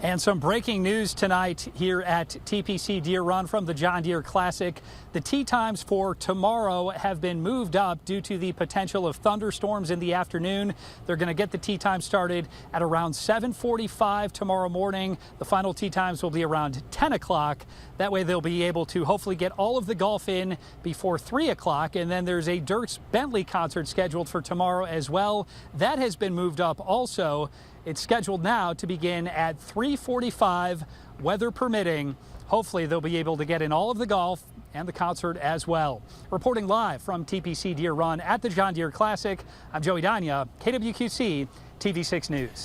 And some breaking news tonight here at TPC Deer Run from the John Deere Classic. The tee times for tomorrow have been moved up due to the potential of thunderstorms in the afternoon. They're going to get the tee time started at around 7:45 tomorrow morning. The final tee times will be around 10 o'clock. That way they'll be able to hopefully get all of the golf in before 3 o'clock. And then there's a Dirks Bentley concert scheduled for tomorrow as well. That has been moved up also. It's scheduled now to begin at 3:45, weather permitting. Hopefully they'll be able to get in all of the golf and the concert as well. Reporting live from TPC Deer Run at the John Deere Classic, I'm Joey Dania, KWQC TV6 News.